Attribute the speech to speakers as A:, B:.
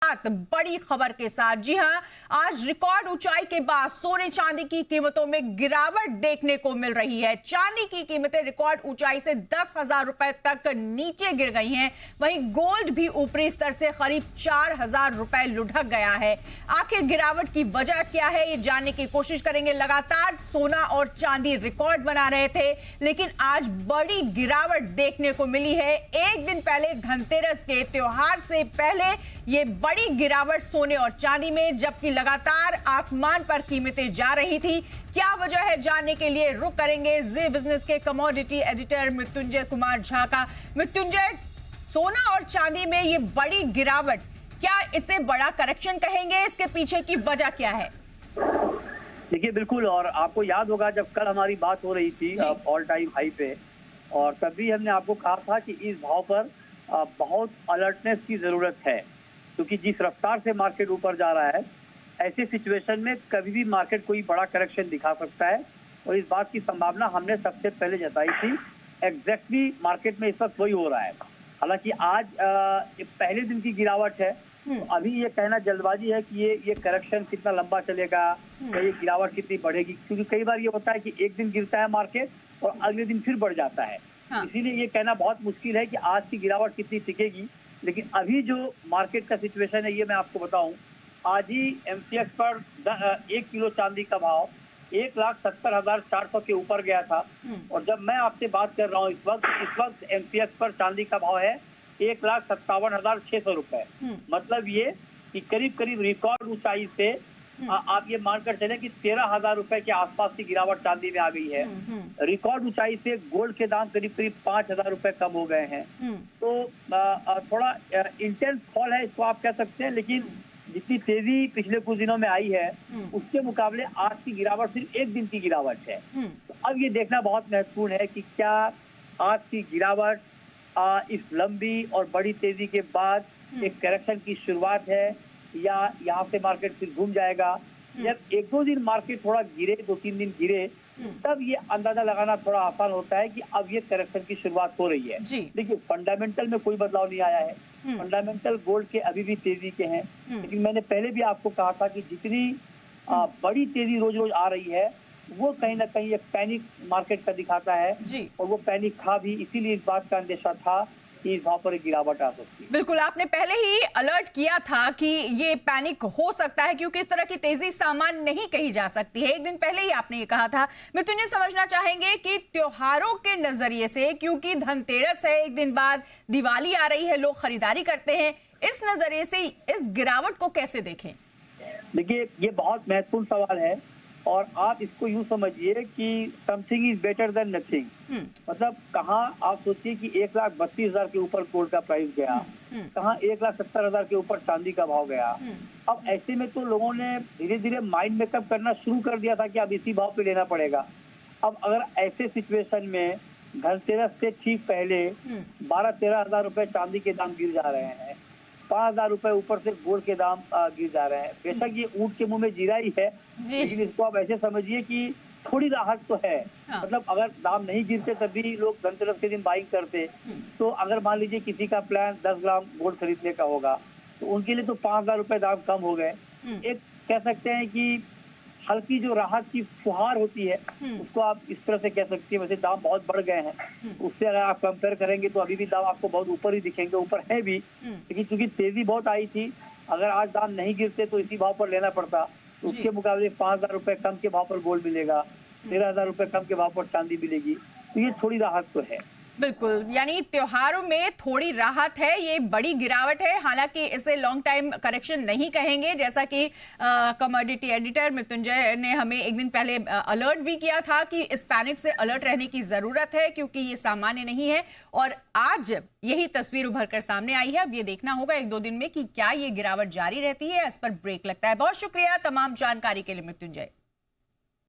A: शुरुआत बड़ी खबर के साथ। जी हां, आज रिकॉर्ड ऊंचाई के बाद सोने चांदी की कीमतों में गिरावट देखने को मिल रही है। चांदी की कीमतें रिकॉर्ड ऊंचाई से 10,000 रुपए तक नीचे गिर गई हैं। वहीं गोल्ड भी ऊपरी स्तर से करीब 4,000 रुपए लुढ़क गया है। आखिर गिरावट की वजह क्या है, ये जानने की कोशिश करेंगे। लगातार सोना और चांदी रिकॉर्ड बना रहे थे, लेकिन आज बड़ी गिरावट देखने को मिली है। एक दिन पहले धनतेरस के त्योहार से पहले ये बड़ी गिरावट सोने और चांदी में, जबकि लगातार आसमान पर कीमतें जा रही थी। क्या वजह है, जानने के लिए रुक करेंगे जी बिजनेस के कमोडिटी एडिटर मृत्युंजय कुमार झा का। मृत्युंजय, सोना और चांदी में ये बड़ी गिरावट, क्या इसे बड़ा करेक्शन कहेंगे? इसके पीछे की वजह क्या है?
B: देखिए बिल्कुल, और आपको याद होगा जब कल हमारी बात हो रही थी ऑल टाइम हाई पे, और तभी हमने आपको कहा था कि इस भाव पर बहुत अलर्टनेस की जरूरत है, क्योंकि जिस रफ्तार से मार्केट ऊपर जा रहा है, ऐसे सिचुएशन में कभी भी मार्केट कोई बड़ा करेक्शन दिखा सकता है। और इस बात की संभावना हमने सबसे पहले जताई थी। एग्जैक्टली मार्केट में इस वक्त वही हो रहा है। हालांकि आज पहले दिन की गिरावट है, तो अभी ये कहना जल्दबाजी है कि ये करेक्शन कितना लंबा चलेगा या ये गिरावट कितनी बढ़ेगी, क्योंकि कई बार ये होता है कि एक दिन गिरता है मार्केट और अगले दिन फिर बढ़ जाता है। हाँ। इसीलिए ये कहना बहुत मुश्किल है कि आज की गिरावट कितनी टिकेगी। लेकिन अभी जो मार्केट का सिचुएशन है, ये मैं आपको बताऊं, आज ही एमसीएक्स पर 1 किलो चांदी का भाव 1,70,400 के ऊपर गया था। और जब मैं आपसे बात कर रहा हूँ इस वक्त एमसीएक्स पर चांदी का भाव है 1,57,600 रुपए। मतलब ये कि करीब करीब रिकॉर्ड ऊंचाई से आप ये मानकर चले कि 13,000 रुपए के आसपास की गिरावट चांदी में आ गई है। रिकॉर्ड ऊंचाई से गोल्ड के दाम करीब करीब 5,000 रुपए कम हो गए हैं। तो थोड़ा इंटेंस फॉल है, इसको आप कह सकते हैं। लेकिन जितनी तेजी पिछले कुछ दिनों में आई है, उसके मुकाबले आज की गिरावट सिर्फ एक दिन की गिरावट है। तो अब ये देखना बहुत महत्वपूर्ण है कि क्या आज की गिरावट इस लंबी और बड़ी तेजी के बाद एक करेक्शन की शुरुआत है, या यहाँ से मार्केट फिर घूम जाएगा। जब 1-2 दिन मार्केट थोड़ा गिरे, 2-3 दिन गिरे, तब ये अंदाजा लगाना थोड़ा आसान होता है कि अब ये करेक्शन की शुरुआत हो रही है। देखिए, फंडामेंटल में कोई बदलाव नहीं आया है। फंडामेंटल गोल्ड के अभी भी तेजी के हैं। लेकिन मैंने पहले भी आपको कहा था कि जितनी बड़ी तेजी रोज रोज आ रही है, वो कहीं ना कहीं एक पैनिक मार्केट का दिखाता है। और वो पैनिक था भी, इसीलिए इस बात का अंदेशा था कि इस भाव पर एक गिरावट आ सकती है।
A: बिल्कुल, आपने पहले ही अलर्ट किया था कि ये पैनिक हो सकता है, क्योंकि इस तरह की तेजी सामान्य नहीं कही जा सकती है। एक दिन पहले ही आपने ये कहा था। मृत्युंजय, समझना चाहेंगे कि त्योहारों के नजरिए से, क्योंकि धनतेरस है, एक दिन बाद दिवाली आ रही है, लोग खरीदारी करते हैं, इस नजरिए से इस गिरावट को कैसे देखें?
B: देखिए, ये बहुत महत्वपूर्ण सवाल है, और आप इसको यूं समझिए कि something is better than nothing. मतलब कहाँ आप सोचिए कि 1,32,000 के ऊपर गोल्ड का प्राइस गया, कहाँ 1,70,000 के ऊपर चांदी का भाव गया। अब ऐसे में तो लोगों ने धीरे धीरे माइंड मेकअप करना शुरू कर दिया था कि अब इसी भाव पे लेना पड़ेगा। अब अगर ऐसे सिचुएशन में धनतेरस से ठीक पहले 12-13 हजार रुपए चांदी के दाम गिर जा रहे हैं, 5,000 रुपए ऊपर से गोल्ड के दाम गिर जा रहे हैं। बेशक ये ऊंट के मुंह में जीरा ही है, लेकिन इसको आप ऐसे समझिए कि थोड़ी राहत तो है। हाँ। मतलब अगर दाम नहीं गिरते तभी लोग धनतेरस के दिन बाइंग करते, तो अगर मान लीजिए किसी का प्लान 10 ग्राम गोल्ड खरीदने का होगा, तो उनके लिए तो 5,000 रुपए दाम कम हो गए। एक कह सकते हैं कि हल्की जो राहत की फुहार होती है, उसको आप इस तरह से कह सकते हैं। वैसे दाम बहुत बढ़ गए हैं, उससे अगर आप कंपेयर करेंगे तो अभी भी दाम आपको बहुत ऊपर ही दिखेंगे, ऊपर है भी। लेकिन क्योंकि तेजी बहुत आई थी, अगर आज दाम नहीं गिरते तो इसी भाव पर लेना पड़ता। तो उसके मुकाबले 5,000 रुपए कम के भाव पर गोल्ड मिलेगा, 13,000 रुपए कम के भाव पर चांदी मिलेगी, तो ये थोड़ी राहत तो है।
A: बिल्कुल, यानी त्योहारों में थोड़ी राहत है, ये बड़ी गिरावट है। हालांकि इसे लॉन्ग टाइम करेक्शन नहीं कहेंगे, जैसा कि कमोडिटी एडिटर मृत्युंजय ने हमें एक दिन पहले अलर्ट भी किया था कि इस पैनिक से अलर्ट रहने की जरूरत है, क्योंकि ये सामान्य नहीं है। और आज यही तस्वीर उभर कर सामने आई है। अब ये देखना होगा 1-2 दिन में कि क्या ये गिरावट जारी रहती है। इस पर ब्रेक लगता है। बहुत शुक्रिया तमाम जानकारी के लिए मृत्युंजय।